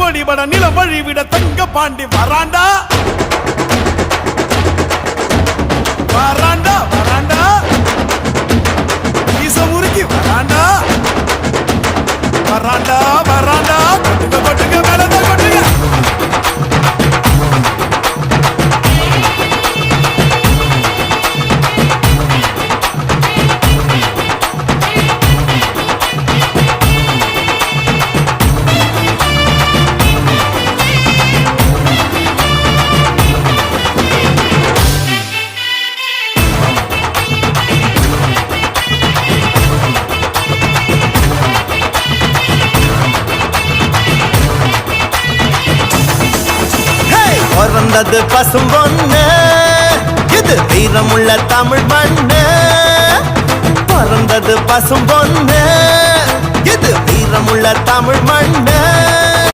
மணிபட நிலம் வழிவிட தங்க பாண்டி வராண்டா வராண்டா வராண்டா ஈச முறுக்கி வராண்டா வராண்டா வராண்டா கொட்டுங்க கொட்டுங்க மேலத்தை கொட்டுங்க பிறந்தது பசும் பொண்ணு இது வீரமுள்ள தமிழ் மண்ணு பிறந்தது பசும் பொண்ணு இது வீரமுள்ள தமிழ் மண்ணு